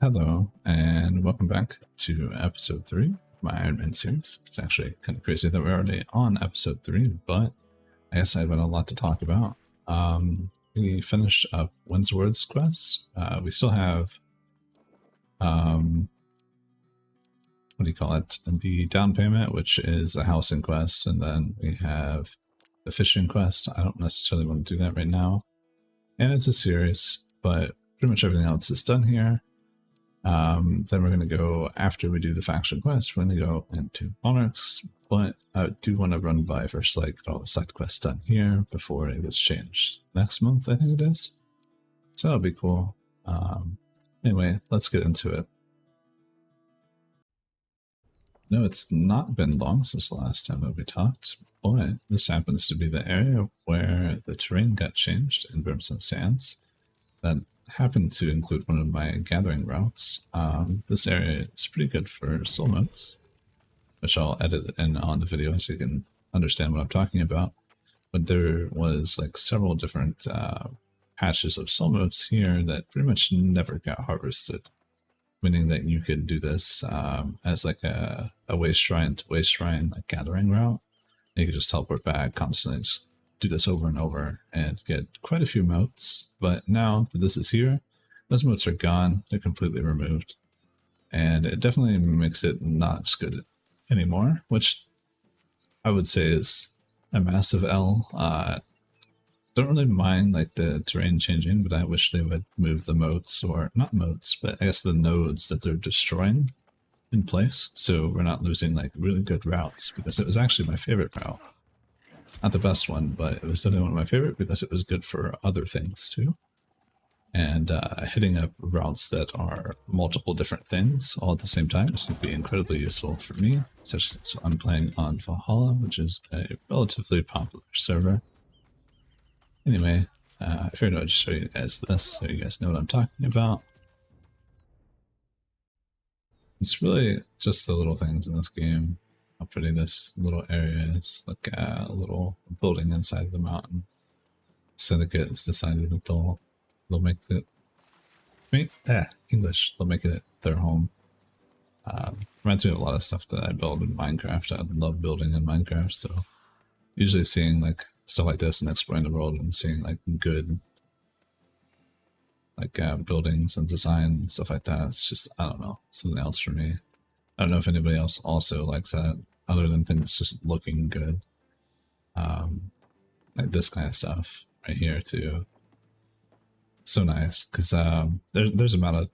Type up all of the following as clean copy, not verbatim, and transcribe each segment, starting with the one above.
Hello, and welcome back to episode 3 of my Ironman series. It's actually kind of crazy that we're already on episode 3, but I guess I've got a lot to talk about. We finished up Windsward's quest. We still have, what do you call it? The down payment, which is a housing quest, and then we have the fishing quest. I don't necessarily want to do that right now. And it's a series, but pretty much everything else is done here. Then we're going to go, after we do the faction quest, we're going to go into Monarchs, but I do want to run by first, like, get all the side quests done here before it gets changed next month, I think it is. So that'll be cool. Anyway, let's get into it. No, it's not been long since the last time that we talked, but this happens to be the area where the terrain got changed in Brimstone Sands. That happened to include one of my gathering routes. This area is pretty good for soul motes, which I'll edit in on the video so you can understand what I'm talking about. But there was like several different patches of soul motes here that pretty much never got harvested, meaning that you could do this as like a waste shrine to waste shrine like gathering route. And you could just teleport back constantly, just do this over and over and get quite a few motes. But now that this is here, those motes are gone. They're completely removed. And it definitely makes it not as good anymore, which I would say is a massive L. Don't really mind like the terrain changing, but I wish they would move the motes, or not motes, but I guess the nodes that they're destroying in place, so we're not losing like really good routes, because it was actually my favorite route. Not the best one, but it was definitely one of my favorite because it was good for other things too. And hitting up routes that are multiple different things all at the same time is going to be incredibly useful for me, especially since I'm playing on Valhalla, which is a relatively popular server. Anyway, I figured I'd just show you guys this so you guys know what I'm talking about. It's really just the little things in this game. How pretty this little area is, like a little building inside of the mountain. Syndicate has decided that they'll make it English. They'll make it their home. Reminds me of a lot of stuff that I build in Minecraft. I love building in Minecraft, so usually seeing like stuff like this and exploring the world and seeing like good like buildings and design and stuff like that, it's just, I don't know, something else for me. I don't know if anybody else also likes that, other than things just looking good. Like this kind of stuff right here too. So nice, because there's amount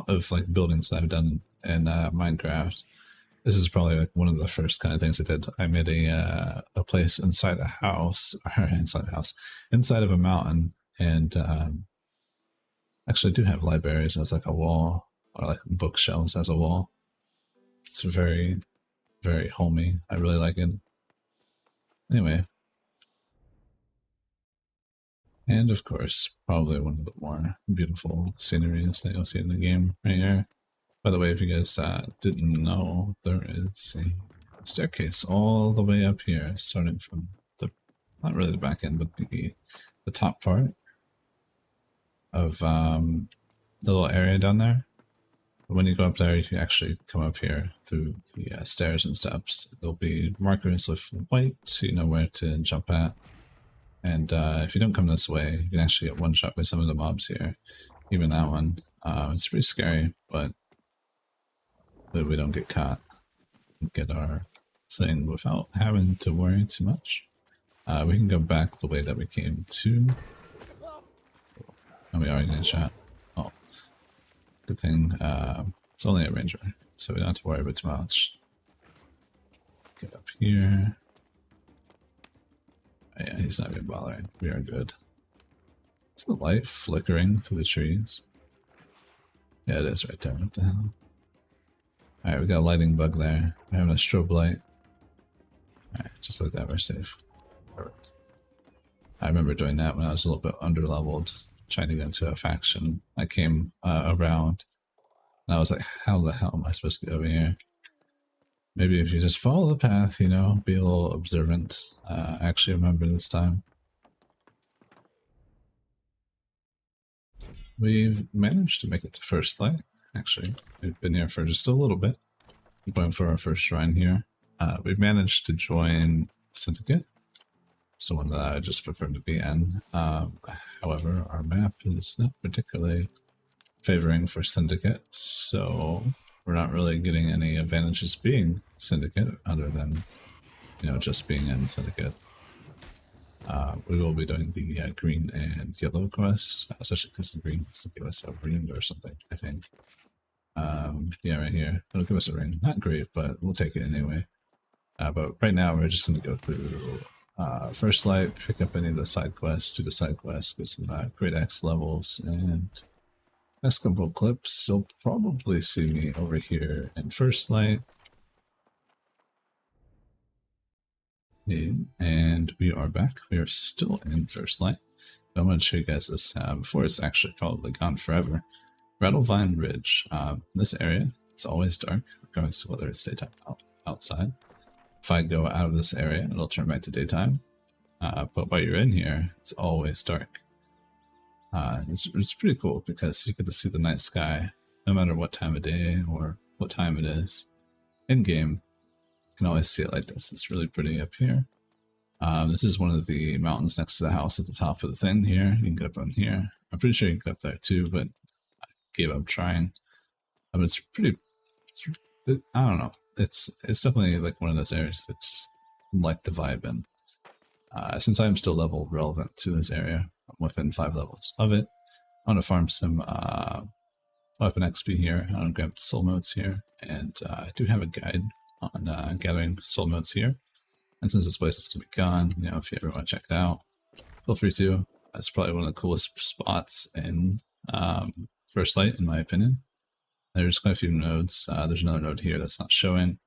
of like buildings that I've done in Minecraft. This is probably like one of the first kind of things I did. I made a place inside a house, or inside of a mountain, and actually I do have libraries as like a wall, or like bookshelves as a wall. It's very, very homey. I really like it. Anyway. And of course, probably one of the more beautiful sceneries that you'll see in the game right here. By the way, if you guys didn't know, there is a staircase all the way up here, starting from the, not really the back end, but the top part of the little area down there. But when you go up there, you can actually come up here through the stairs and steps. There'll be markers with white, so you know where to jump at. And if you don't come this way, you can actually get one shot by some of the mobs here. Even that one. It's pretty scary, but we don't get caught and get our thing without having to worry too much. We can go back the way that we came to. And we already get shot. Oh, good thing. It's only a ranger, so we don't have to worry about too much. Get up here. Yeah, he's not even bothering. We are good. Is the light flickering through the trees? Yeah, it is right there. What the hell? Alright, we got a lighting bug there. We're having a strobe light. Alright, just like that, we're safe. Perfect. I remember doing that when I was a little bit underleveled, trying to get into a faction. I came around, and I was like, how the hell am I supposed to get over here? Maybe if you just follow the path, you know, be a little observant. I actually remember this time. We've managed to make it to first light, actually. We've been here for just a little bit. We're going for our first shrine here. We've managed to join Syndicate. It's the one that I just prefer to be in. However, our map is not particularly favoring for Syndicate, so we're not really getting any advantages being Syndicate other than, you know, just being in Syndicate. We will be doing the green and yellow quest, especially because the green has to give us a ring or something, I think. Yeah, right here. It'll give us a ring. Not great, but we'll take it anyway. But right now, we're just going to go through first light, pick up any of the side quests, do the side quests, get some great X levels, and next couple of clips, you'll probably see me over here in first light. And we are back. We are still in first light. But I'm going to show you guys this before it's actually probably gone forever. Rattlevine Ridge. This area, it's always dark, regardless of whether it's daytime outside. If I go out of this area, it'll turn back to daytime. But while you're in here, it's always dark. It's pretty cool because you get to see the night sky no matter what time of day or what time it is. In game, you can always see it like this. It's really pretty up here. This is one of the mountains next to the house at the top of the thing here. You can get up on here. I'm pretty sure you can get up there too, but I gave up trying. But it's pretty. I don't know. It's definitely like one of those areas that just like to vibe in. Since I'm still level relevant to this area, I'm within 5 levels of it. I want to farm some weapon XP here. I want to grab soul motes here, and I do have a guide on gathering soul motes here. And since this place is to be gone, you know, if you ever want to check it out, feel free to. It's probably one of the coolest spots in First Light, in my opinion. There's quite a few nodes. There's another node here that's not showing.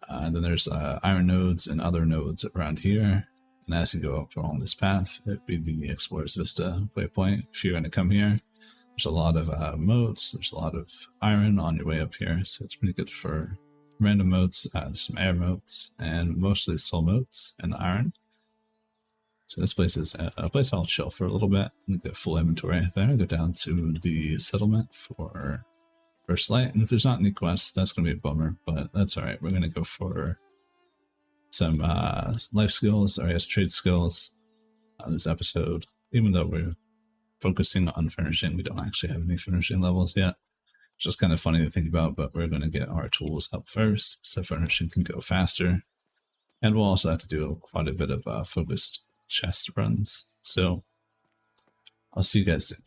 And then there's iron nodes and other nodes around here. And as you go up along this path, it would be the Explorer's Vista waypoint. If you're going to come here, there's a lot of motes. There's a lot of iron on your way up here, so it's pretty good for random motes, some air motes, and mostly soul motes and iron. So this place is a place I'll chill for a little bit and get full inventory there. Go down to the settlement for first light, and if there's not any quests, that's going to be a bummer, but that's all right. We're going to go for some life skills, or I guess trade skills this episode. Even though we're focusing on finishing, we don't actually have any finishing levels yet. It's just kind of funny to think about, but we're going to get our tools up first so finishing can go faster. And we'll also have to do quite a bit of focused chest runs. So I'll see you guys soon.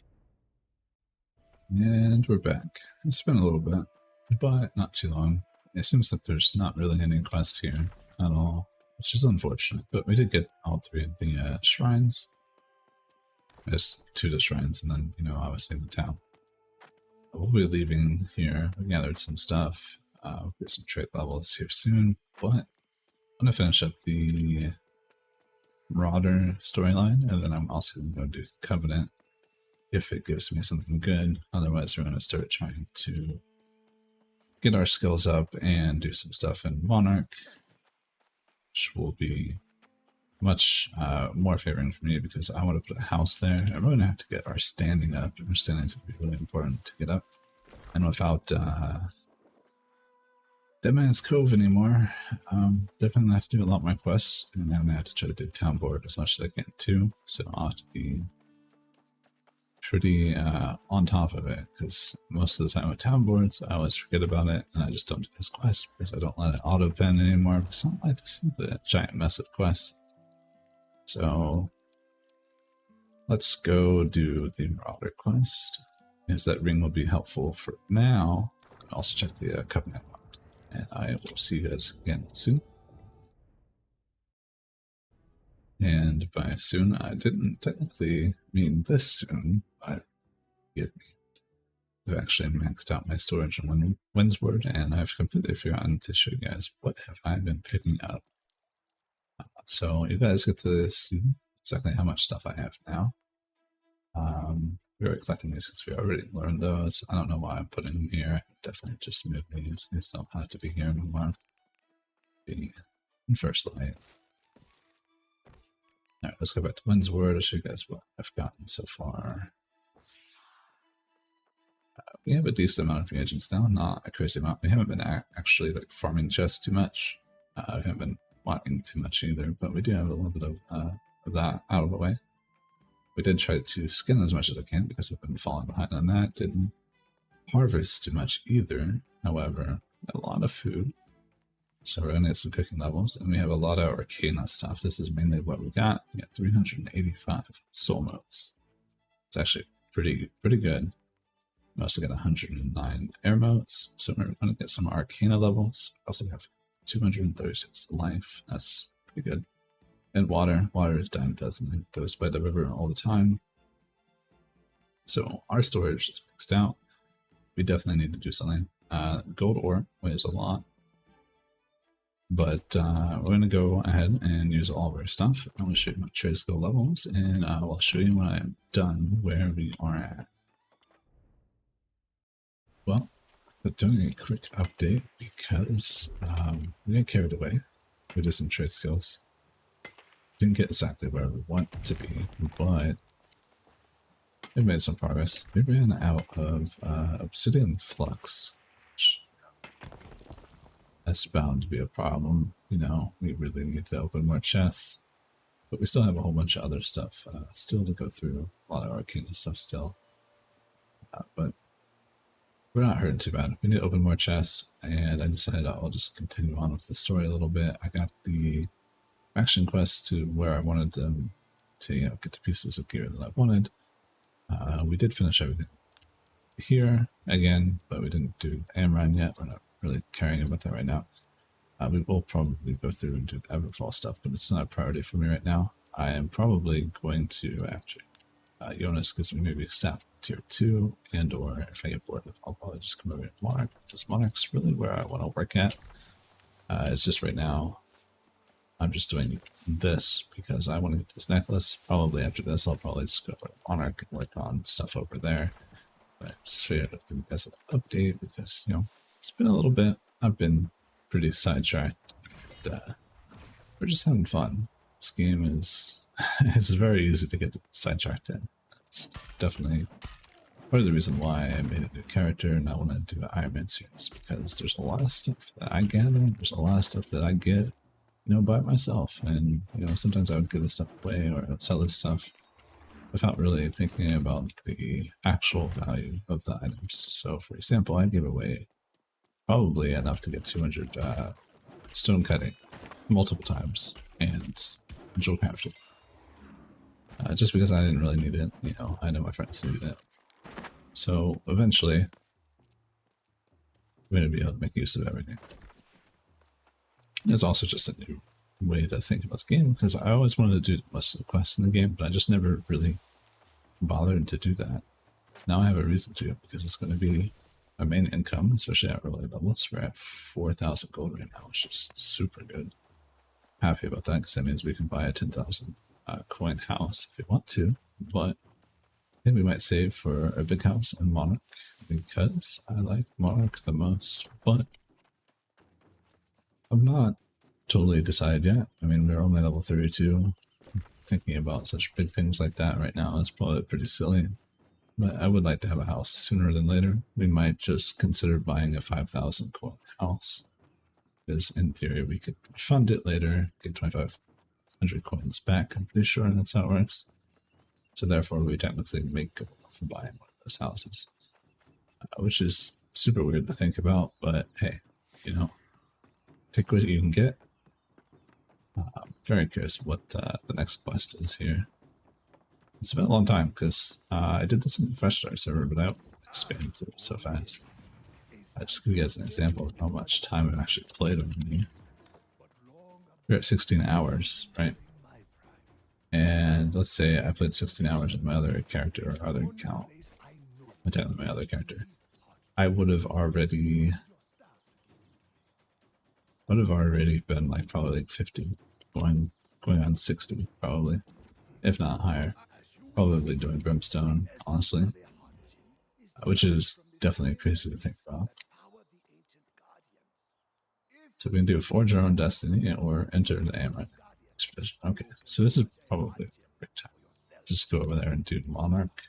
And we're back. It's been a little bit, but not too long. It seems that there's not really any quests here at all, which is unfortunate, but we did get all 3 of the shrines. There's 2 of the shrines, and then, you know, obviously the town. We'll be leaving here. We gathered some stuff. We'll get some trade levels here soon, but I'm going to finish up the Marauder storyline, and then I'm also going to go do Covenant if it gives me something good. Otherwise, we're going to start trying to get our skills up and do some stuff in Monarch, which will be much more favoring for me because I want to put a house there. And we're going to have to get our standing up. Our standing is going to be really important to get up. And without Dead Man's Cove anymore, definitely going to have to do a lot more quests. And I'm going to have to try to do town board as much as I can too. So I'll have to be pretty on top of it, because most of the time with town boards I always forget about it and I just don't do this quest because I don't let it auto pen anymore because I don't like to see the giant mess of quests. So let's go do the Marauder quest, because that ring will be helpful for now. I'll also check the Covenant one, and I will see you guys again soon. And by soon, I didn't technically mean this soon, but give me. I've actually maxed out my storage on Windsward, and I've completely forgotten to show you guys what have I been picking up. So you guys get to see exactly how much stuff I have now. We were collecting these because we already learned those. I don't know why I'm putting them here. Definitely just move these. These don't have to be here anymore. Be in first light. Alright, let's go back to Windsward. I'll show you guys what I've gotten so far. We have a decent amount of reagents now, not a crazy amount. We haven't been actually like farming chests too much. We haven't been wanting too much either, but we do have a little bit of that out of the way. We did try to skin as much as I can because I've been falling behind on that. Didn't harvest too much either. However, a lot of food. So we're going to get some cooking levels, and we have a lot of arcana stuff. This is mainly what we got. We got 385 soul motes. It's actually pretty good. We also got 109 air motes, so we're going to get some arcana levels. We also have 236 life. That's pretty good. And water. Water is dime dozen. It goes by the river all the time. So our storage is maxed out. We definitely need to do something. Gold ore weighs a lot. But we're going to go ahead and use all of our stuff. I'm going to show you my trade skill levels, and I'll show you when I'm done where we are at. Well, doing a quick update because we got carried away. We did some trade skills. Didn't get exactly where we want to be, but we made some progress. We ran out of obsidian flux, which that's bound to be a problem. You know, we really need to open more chests, but we still have a whole bunch of other stuff still to go through. A lot of arcana stuff still, but we're not hurting too bad. We need to open more chests, and I decided I'll just continue on with the story a little bit. I got the action quest to where I wanted them to, you know, get the pieces of gear that I wanted. We did finish everything here again, but we didn't do Amran yet. We're not really caring about that right now. We will probably go through and do the Everfall stuff, but it's not a priority for me right now. I am probably going to, after Jonas gives me maybe staff tier 2, and or if I get bored, I'll probably just come over to Monarch, because Monarch's really where I want to work at. It's just right now I'm just doing this because I want to get this necklace. Probably after this I'll probably just go over to Monarch and work on stuff over there. But I just figured I'd give you guys an update because, you know, it's been a little bit. I've been pretty sidetracked. And, we're just having fun. This game is it's very easy to get sidetracked in. It's definitely part of the reason why I made a new character and I want to do an Ironman series, because there's a lot of stuff that I gather, there's a lot of stuff that I get, you know, by myself, and, you know, sometimes I would give this stuff away or I would sell this stuff without really thinking about the actual value of the items. So, for example, I gave away probably enough to get 200 stone cutting multiple times and jewel crafting. Just because I didn't really need it, you know, I know my friends needed it. So eventually, we're going to be able to make use of everything. It's also just a new way to think about the game, because I always wanted to do most of the quests in the game, but I just never really bothered to do that. Now I have a reason to, because it's going to be my main income, especially at early levels. We're at 4,000 gold right now, which is super good. Happy about that, because that means we can buy a 10,000 coin house if we want to, but I think we might save for a big house in Monarch, because I like Monarch the most, but I'm not totally decided yet. I mean, we're only level 32. Thinking about such big things like that right now is probably pretty silly, but I would like to have a house sooner than later. We might just consider buying a 5,000 coin house, because in theory we could fund it later, get 2,500 coins back. I'm pretty sure that's how it works. So therefore we technically make gold for buying one of those houses, which is super weird to think about, but hey, you know, take what you can get. I'm very curious what the next quest is here. It's been a long time, because I did this in the Fresh Start server, but I expanded it so fast. I'll just give you guys an example of how much time I've actually played on me. We're at 16 hours, right? And let's say I played 16 hours with my other character or other account. My other character. I would have already been like probably like 50, going on 60 probably, if not higher. Probably doing Brimstone, honestly, which is definitely crazy to think about. So we can do Forge Our Own Destiny or enter the Amran expedition. Okay, so this is probably a great time to just go over there and do Monarch.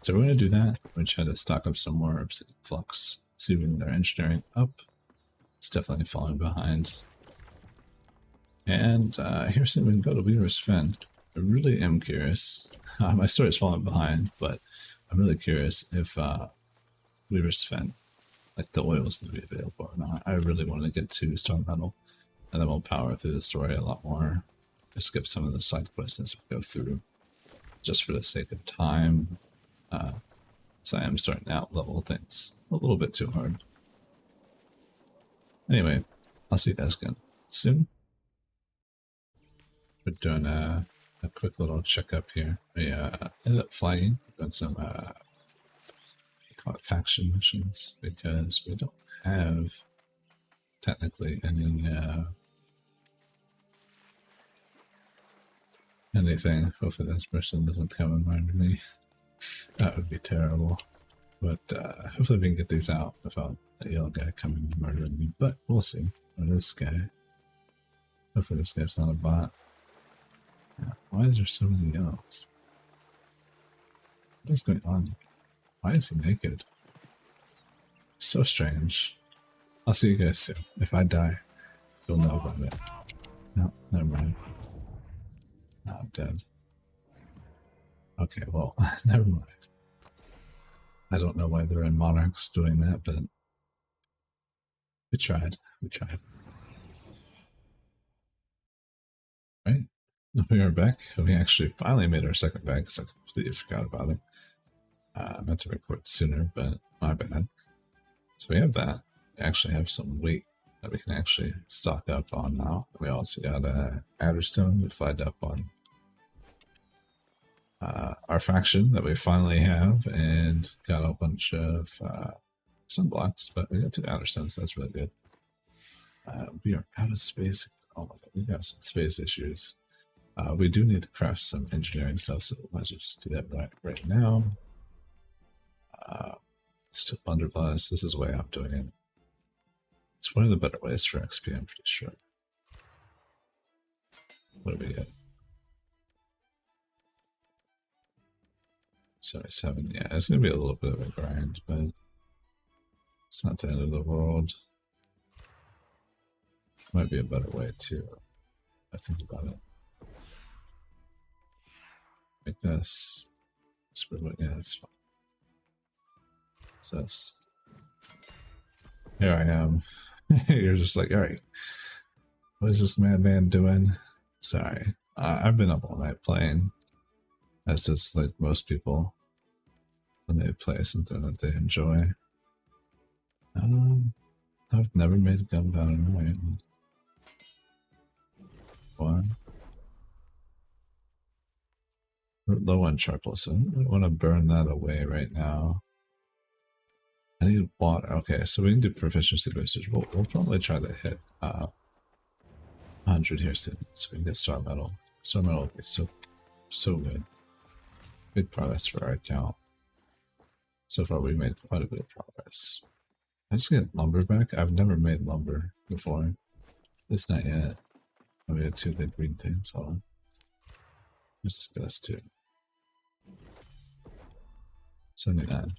So we're going to do that. We're going to try to stock up some more obsidian flux, see if we can get our engineering up. It's definitely falling behind. And here's something we can go to Weaver's Fen. I really am curious. My story's falling behind, but I'm really curious if Weaver's Fen, like the oil, is going to be available or not. I really want to get to Star Metal, and then we'll power through the story a lot more. Just skip some of the side quests as we go through, just for the sake of time. So I am starting to out level things a little bit too hard. Anyway, I'll see you guys again soon. We're doing a quick little checkup here. We ended up flagging, doing some call it faction missions, because we don't have technically anything. Hopefully this person doesn't come and murder me. That would be terrible. But hopefully we can get these out without that yellow guy coming and murdering me. But we'll see. Or this guy. Hopefully this guy's not a bot. Yeah. Why is there so many yellows? What is going on here? Why is he naked? So strange. I'll see you guys soon. If I die, you'll know about it. No, never mind. No, I'm dead. Okay, well, never mind. I don't know why they're in Monarchs doing that, but we tried. We tried. Right? We are back. We actually finally made our second bag because I completely forgot about it. I meant to record sooner, but my bad. So we have that. We actually have some weight that we can actually stock up on now. We also got a Adderstone. We flagged up on our faction that we finally have, and got a bunch of sunblocks, but we got 2 Adderstones, so that's really good. We are out of space. Oh my god, we got some space issues. We do need to craft some engineering stuff, so we might as well just do that right now. Still Blunderbuss. This is the way I'm doing it. It's one of the better ways for XP, I'm pretty sure. What do we get? 77. Yeah, it's going to be a little bit of a grind, but it's not the end of the world. Might be a better way to think about it. Like this. Yeah, that's fine. So here I am. You're just like, alright. What is this madman doing? Sorry. I've been up all night playing. As does like most people when they play something that they enjoy. I've never made a gunpowder iron. What? We're low on charcoal, so I want to burn that away right now. I need water. Okay, so we can do proficiency boosters. We'll probably try to hit 100 here soon, so we can get star metal. Star metal would be so good. Big progress for our account. So far, we've made quite a bit of progress. I just get lumber back. I've never made lumber before. At least not yet. Oh, we had 2 big green things. Hold on. Let's just get us 2. 79.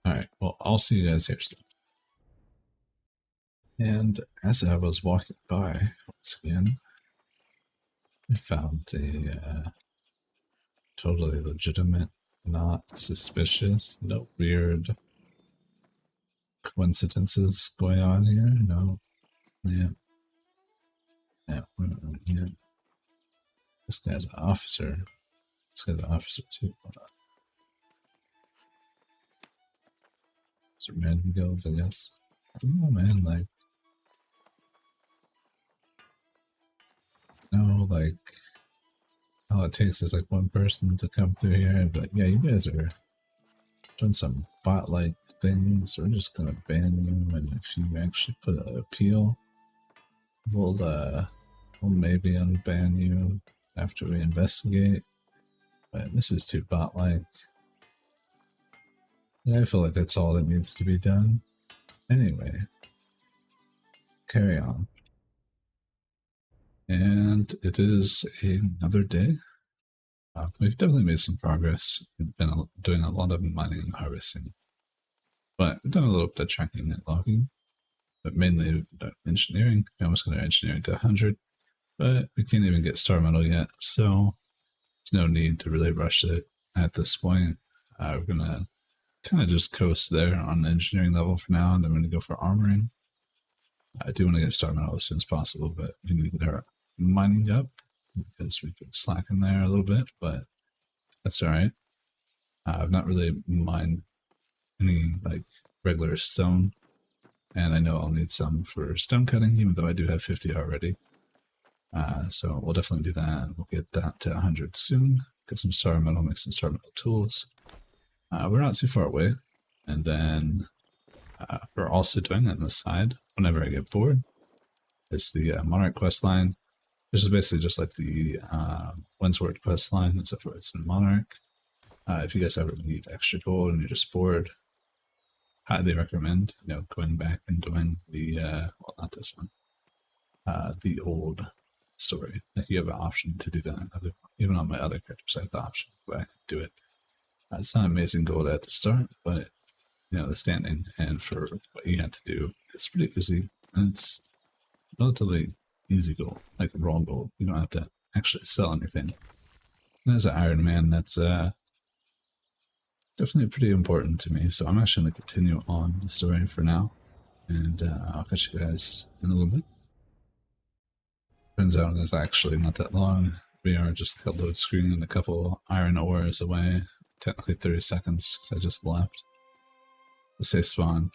Alright, well, I'll see you guys here soon. And as I was walking by, once again, I found a totally legitimate, not suspicious, no weird coincidences going on here. No. Yeah. Yeah. Yeah. This guy's an officer. This guy's an officer too. Hold on. Some random guilds, I guess. I don't know, man. Like, no, like, all it takes is like one person to come through here and be like, yeah, you guys are doing some bot-like things. We're just gonna ban you, and if you actually put an appeal, we'll maybe unban you after we investigate. But this is too bot-like. Yeah, I feel like that's all that needs to be done. Anyway, carry on. And it is another day. We've definitely made some progress. We've been doing a lot of mining and harvesting, but we've done a little bit of tracking and logging, but mainly we've done engineering. We almost got our engineering to 100, but we can't even get star metal yet, so there's no need to really rush it at this point. We're going to kind of just coast there on the engineering level for now, and then we're going to go for armoring. I do want to get star metal as soon as possible, but we need to get our mining up because we've been slacking there a little bit, but that's all right. I've not really mined any like regular stone, and I know I'll need some for stone cutting, even though I do have 50 already. So we'll definitely do that. We'll get that to 100 soon. Get some star metal, make some star metal tools. We're not too far away, and then we're also doing on the side whenever I get bored. It's the Monarch quest line. This is basically just like the Windsward quest line, except for it's in Monarch. If you guys ever need extra gold and you're just bored, highly recommend going back and doing the well, not this one, the old story. Like you have an option to do that. Even on my other characters, I have the option to go back and do it. It's not amazing gold at the start, but the standing and for what you have to do, it's pretty easy, and it's relatively easy gold, like raw gold. You don't have to actually sell anything. And as an Ironman, that's definitely pretty important to me. So I'm actually going to continue on the story for now, and I'll catch you guys in a little bit. Turns out it's actually not that long. We are just like a load screen and a couple iron ores away. Technically 30 seconds because I just left the safe spawn.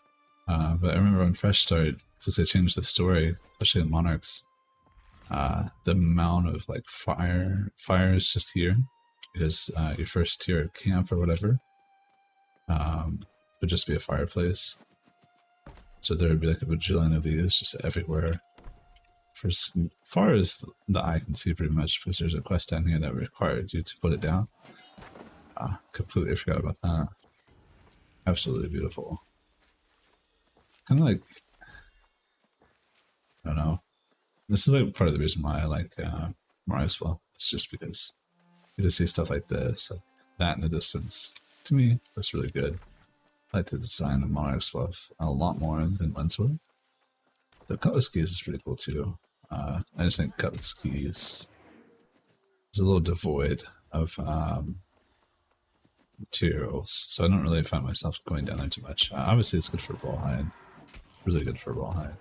But I remember on Fresh Start, since they changed the story, especially in Monarchs, the amount of like fires just here, because your first tier camp or whatever would just be a fireplace. So there would be like a bajillion of these just everywhere. For as far as the eye can see, pretty much, because there's a quest down here that required you to put it down. Completely forgot about that. Absolutely beautiful. Kind of like, I don't know. This is like part of the reason why I like Mario as well. It's just because you just see stuff like this, like that in the distance. To me, that's really good. I like the design of Mario stuff a lot more than Windsward. The Cutlass skis is pretty cool too. I just think Cutlass skis is a little devoid of materials, so I don't really find myself going down there too much. Obviously, it's good for rawhide, really good for rawhide.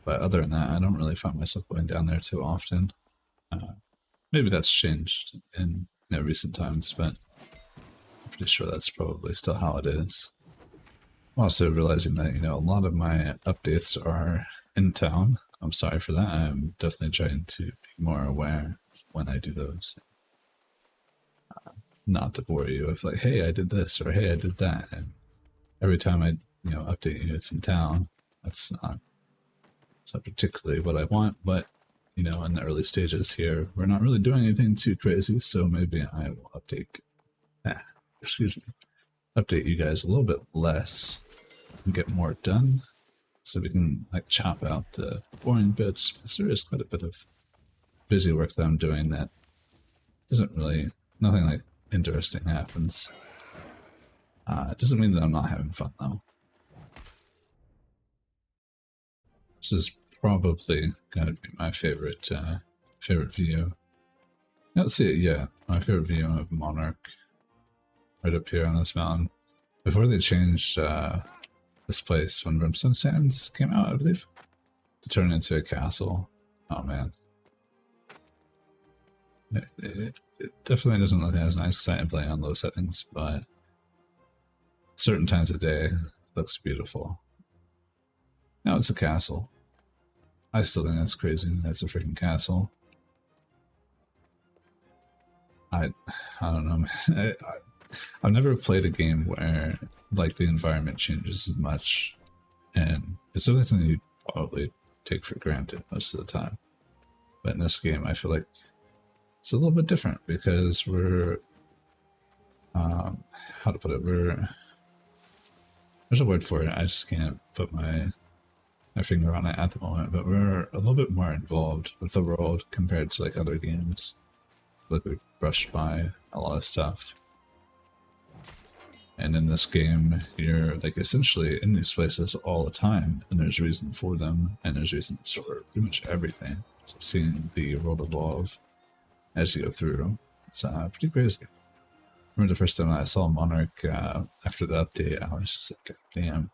But other than that, I don't really find myself going down there too often. Maybe that's changed in recent times, but I'm pretty sure that's probably still how it is. I'm also realizing that a lot of my updates are in town. I'm sorry for that. I'm definitely trying to be more aware when I do those. Not to bore you with like, hey, I did this or hey, I did that, and every time I update you, it's in town. That's not particularly what I want, but in the early stages here, we're not really doing anything too crazy, so maybe I will update. Excuse me, update you guys a little bit less and get more done, so we can like chop out the boring bits. Because there is quite a bit of busy work that I'm doing that isn't really nothing like interesting happens. It doesn't mean that I'm not having fun though. This is probably gonna be my favorite view. Let's see it, yeah. My favorite view of Monarch. Right up here on this mountain. Before they changed this place when Brimstone Sands came out, I believe, to turn it into a castle. Oh man. It definitely doesn't look as nice because I am playing on low settings, but certain times of day it looks beautiful. Now it's a castle. I still think that's crazy. That's a freaking castle. I don't know, man. I've never played a game where like the environment changes as much, and it's something you probably take for granted most of the time. But in this game, I feel like it's a little bit different because we're how to put it? There's a word for it. I just can't put my finger on it at the moment. But we're a little bit more involved with the world compared to like other games. like we brushed by a lot of stuff. And in this game, you're like essentially in these places all the time, and there's reason for them, and there's reasons for pretty much everything. So seeing the world evolve as you go through, it's pretty crazy. I remember the first time I saw Monarch after the update, I was just like, God damn,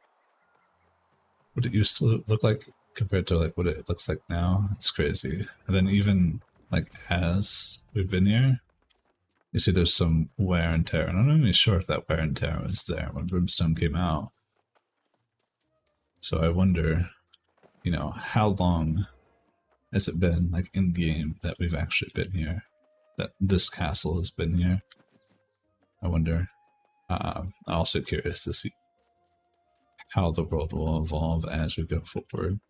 what it used to look like compared to like what it looks like now, it's crazy. And then even like as we've been here, you see there's some wear and tear, and I'm not even sure if that wear and tear was there when Brimstone came out. So I wonder, you know, how long has it been, like in game, that we've actually been here, that this castle has been here? I wonder. I'm also curious to see how the world will evolve as we go forward.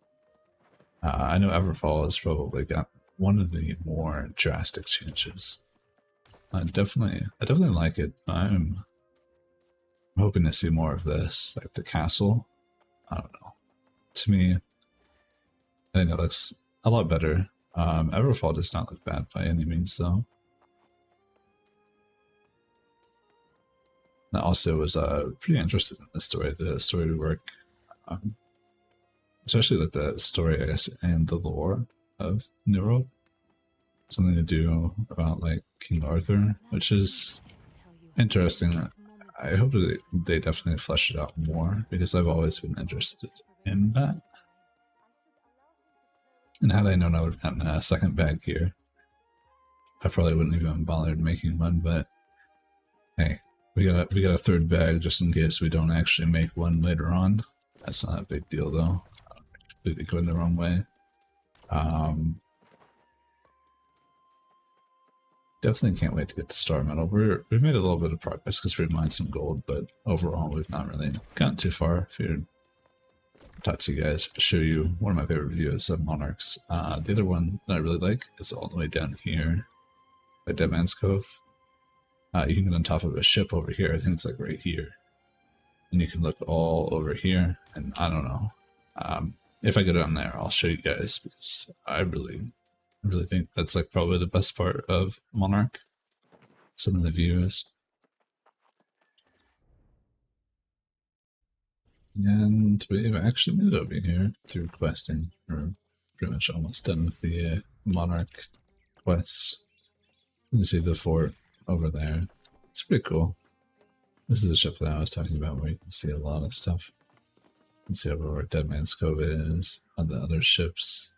I know Everfall has probably got one of the more drastic changes. I definitely like it. I'm hoping to see more of this, like the castle. I don't know. To me, I think it looks a lot better. Everfall does not look bad by any means, though. I also was pretty interested in the story work, especially like the story, I guess, and the lore of New World. Something to do about like King Arthur, which is interesting. I hope that they definitely flesh it out more, because I've always been interested in that. And had I known I would have gotten a second bag here, I probably wouldn't even bothered making one, but hey, we got a third bag just in case we don't actually make one later on. That's not a big deal though. Completely going the wrong way. Definitely can't wait to get the star medal. We've made a little bit of progress because we've mined some gold, but overall we've not really gotten too far. Figured talk to you guys, show you one of my favorite views of Monarchs. The other one that I really like is all the way down here by Dead Man's Cove. You can get on top of a ship over here. I think it's like right here, and you can look all over here. And I don't know. If I go down there, I'll show you guys, because I really think that's like probably the best part of Monarch. Some of the views. And we've actually made it over here through questing. We're pretty much almost done with the Monarch quests. You can see the fort over there. It's pretty cool. This is the ship that I was talking about, where you can see a lot of stuff. You can see over where Dead Man's Cove is, on the other ships.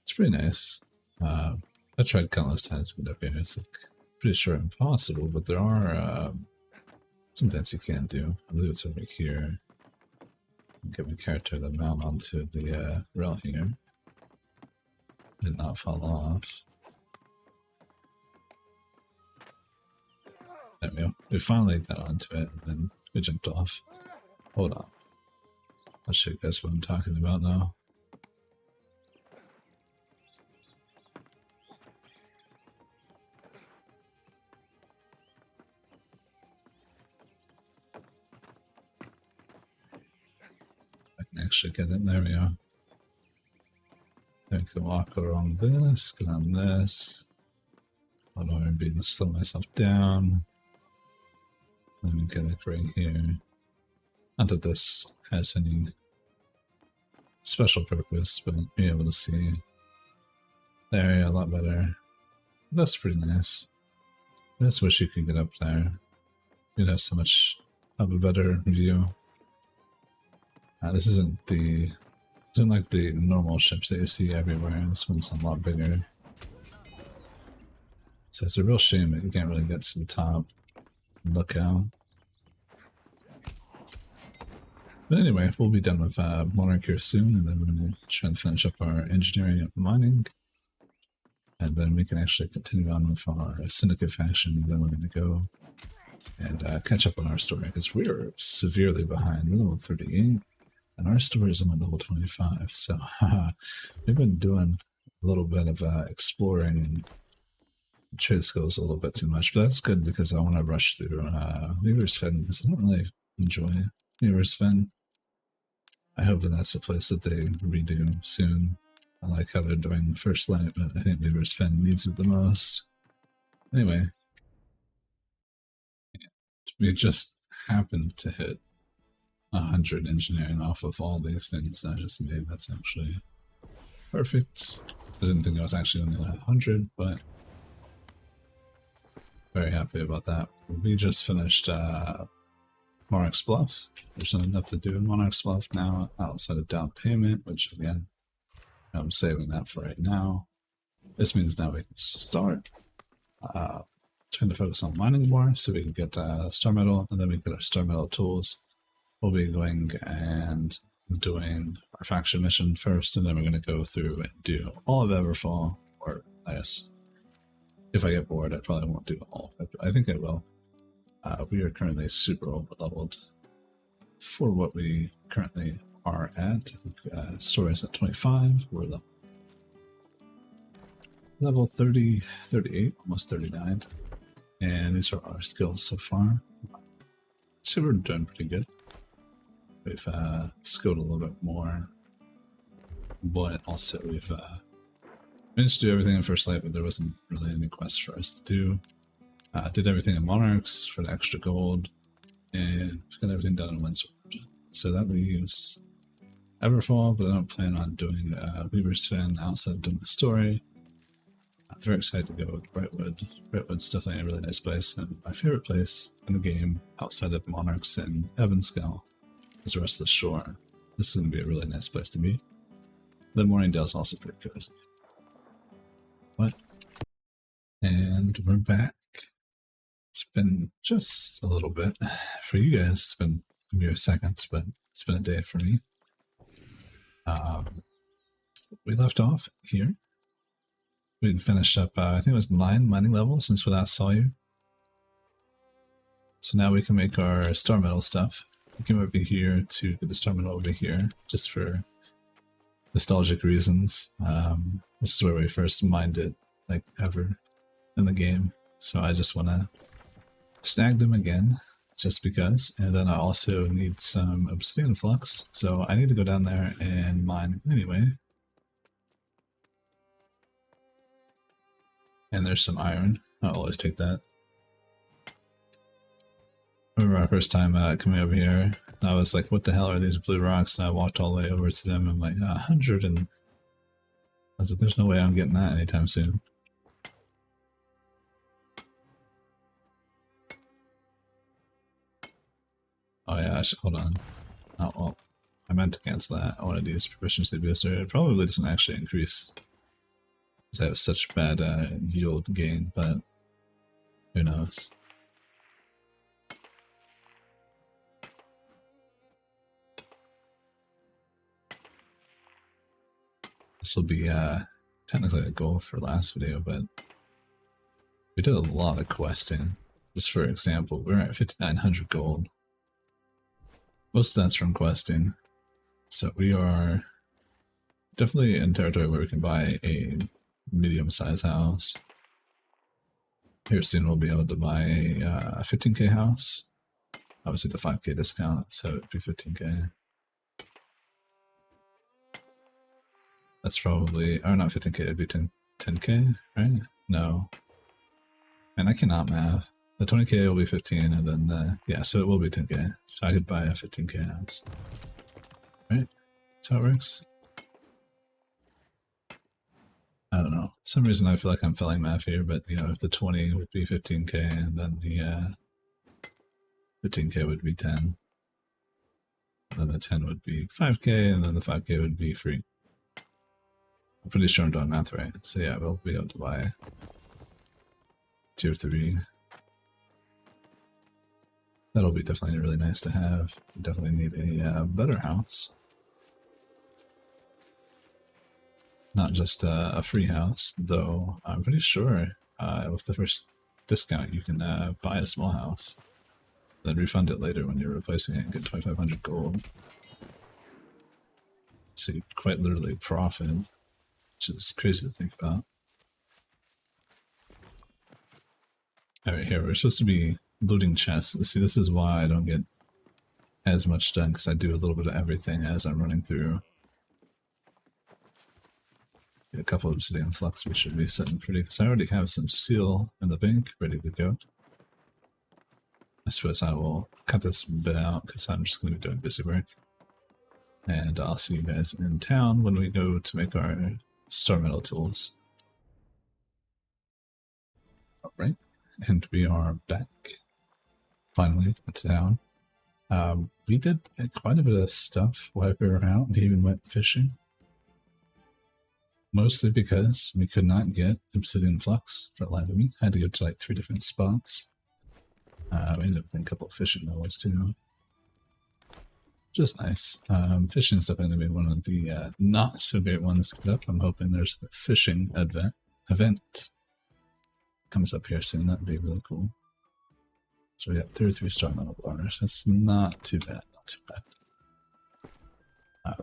It's pretty nice. I tried countless times to get up here. It's like pretty sure impossible, but there are some things you can do. I believe it's over here. Get my character to mount onto the rail here. Did not fall off. There we go. We finally got onto it, and then we jumped off. Hold on. I'll show you guys what I'm talking about now. I can actually get in. There we go. Then we can walk around this, get on this. I don't want to slow myself down. Let me get it right here. Not that this has any special purpose, but be able to see the area a lot better. That's pretty nice. I just wish you could get up there. You'd have so much of a better view. This isn't like the normal ships that you see everywhere. This one's a lot bigger. So it's a real shame that you can't really get to the top and look out. But anyway, we'll be done with Monarch here soon, and then we're going to try and finish up our engineering and mining. And then we can actually continue on with our Syndicate faction, and then we're going to go and catch up on our story, because we are severely behind. We're level 38, and our story is only level 25, so we've been doing a little bit of exploring and trade skills a little bit too much, but that's good, because I want to rush through Weaver's Fen, because I don't really enjoy Weaver's Fen. I hope that that's a place that they redo soon. I like how they're doing First Light, but I think Weaver's Fen needs it the most. Anyway, we just happened to hit 100 engineering off of all these things I just made. That's actually perfect. I didn't think I was actually going to hit 100, but very happy about that. We just finished Monarch's Bluff. There's nothing left to do in Monarch's Bluff now outside of down payment, which again, I'm saving that for right now. This means now we can start trying to focus on mining more so we can get star metal, and then we get our star metal tools. We'll be going and doing our faction mission first, and then we're going to go through and do all of Everfall, or I guess if I get bored, I probably won't do all, but I think I will. We are currently super over leveled for what we currently are at. I think story is at 25. We're level 30, 38, almost 39. And these are our skills so far. So we're doing pretty good. We've skilled a little bit more, but also we've managed to do everything in First Light, but there wasn't really any quest for us to do. Did everything in Monarchs for the extra gold, and we've got everything done in Windsword. So that leaves Everfall, but I don't plan on doing Weaver's Fin outside of doing the story. I'm very excited to go with Brightwood. Brightwood's definitely a really nice place, and my favorite place in the game outside of Monarchs and Evanscale is the rest of the shore. This is going to be a really nice place to be. The Morningdale's also pretty cozy. What? And we're back. It's been just a little bit. For you guys, it's been a mere seconds, but it's been a day for me. We left off here. We finished up, I think it was 9 mining levels since we last saw you. So now we can make our star metal stuff. We came over here to get the star metal over here, just for nostalgic reasons. This is where we first mined it, like, ever in the game. So I just want to snag them again, just because. And then I also need some obsidian flux, so I need to go down there and mine anyway. And there's some iron. I'll always take that. I remember our first time coming over here, and I was like, what the hell are these blue rocks? And I walked all the way over to them, and I'm like, 100, and I was like, there's no way I'm getting that anytime soon. Oh yeah, I should, hold on. Oh, well, I meant to cancel that. I wanted to use proficiency booster. It probably doesn't actually increase, because I have such bad yield gain, but who knows. This will be technically a goal for last video, but we did a lot of questing. Just for example, we're at 5,900 gold. Most of that's from questing. So we are definitely in territory where we can buy a medium-sized house. Here soon we'll be able to buy a 15k house. Obviously the 5k discount, so it'd be 15k. That's probably, or not 15k, it'd be 10k, right? No. And I cannot math. The 20k will be 15, and then the, yeah, so it will be 10k. So I could buy a 15k house. Right? That's how it works. I don't know. For some reason I feel like I'm failing math here, but you know, if the 20 would be 15k, and then the 15k would be 10. And then the 10 would be 5k, and then the 5k would be free. I'm pretty sure I'm doing math right. So yeah, we'll be able to buy tier 3. That'll be definitely really nice to have. We definitely need a better house. Not just a free house, though I'm pretty sure with the first discount you can buy a small house, then refund it later when you're replacing it and get 2,500 gold. So you quite literally profit, which is crazy to think about. Alright, here, we're supposed to be looting chests. See, this is why I don't get as much done, because I do a little bit of everything as I'm running through. a couple of obsidian flux we should be setting pretty, because I already have some steel in the bank ready to go. I suppose I will cut this bit out because I'm just going to be doing busy work. And I'll see you guys in town when we go to make our star metal tools. Alright, and we are back. Finally, in town. We did quite a bit of stuff while we were out. We even went fishing. Mostly because we could not get obsidian flux for the life of me. I had to go to like 3 different spots. We ended up doing a couple of fishing levels too. Just nice. Fishing is definitely going to be one of the not so great ones to get up. I'm hoping there's a fishing event comes up here soon. That'd be really cool. So we got 33 star metal bars. That's not too bad. Not too bad.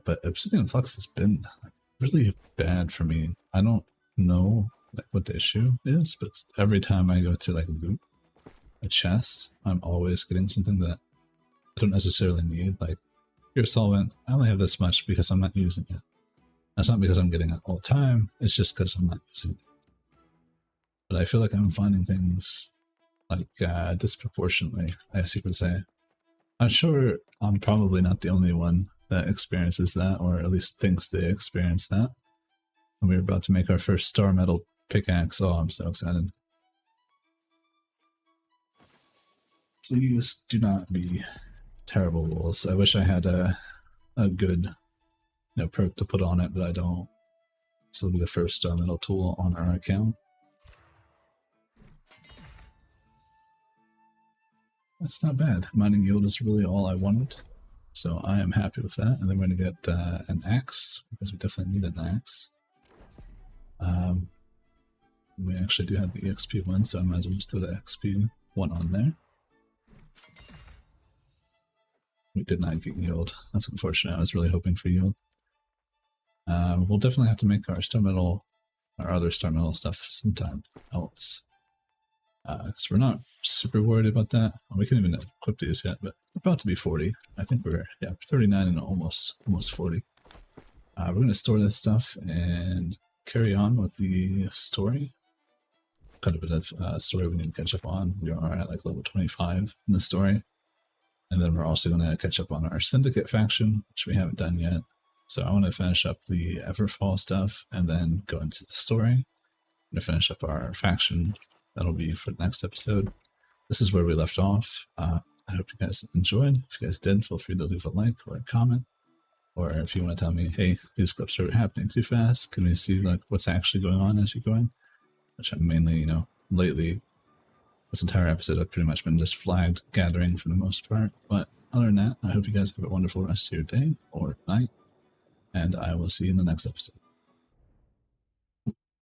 But obsidian flux has been like, really bad for me. I don't know like what the issue is, but every time I go to like loot a chest, I'm always getting something that I don't necessarily need. Like pure solvent, I only have this much because I'm not using it. That's not because I'm getting it all the time. It's just because I'm not using it. But I feel like I'm finding things like disproportionately, I guess you could say. I'm sure I'm probably not the only one that experiences that, or at least thinks they experience that. And we're about to make our first star metal pickaxe. Oh, I'm so excited. Please do not be terrible rules. I wish I had a good perk to put on it, but I don't. This will be the first star metal tool on our account. That's not bad. Mining yield is really all I wanted. So I am happy with that. And then we're going to get an axe, because we definitely need an axe. We actually do have the EXP one, so I might as well just throw the XP one on there. We did not get yield. That's unfortunate. I was really hoping for yield. We'll definitely have to make our star metal, our other star metal stuff sometime else. Because we're not super worried about that. Well, we can't even equip these yet, but we're about to be 40. I think we're 39 and almost 40. We're going to store this stuff and carry on with the story. Quite a bit of story we need to catch up on. We are at like level 25 in the story. And then we're also going to catch up on our Syndicate faction, which we haven't done yet. So I want to finish up the Everfall stuff and then go into the story. I'm going to finish up our faction. That'll be for the next episode. This is where we left off. I hope you guys enjoyed. If you guys did, feel free to leave a like or a comment. Or if you want to tell me, hey, these clips are happening too fast, can we see like what's actually going on as you're going? Which I'm mainly, lately, this entire episode I've pretty much been just flagged gathering for the most part. But other than that, I hope you guys have a wonderful rest of your day or night. And I will see you in the next episode.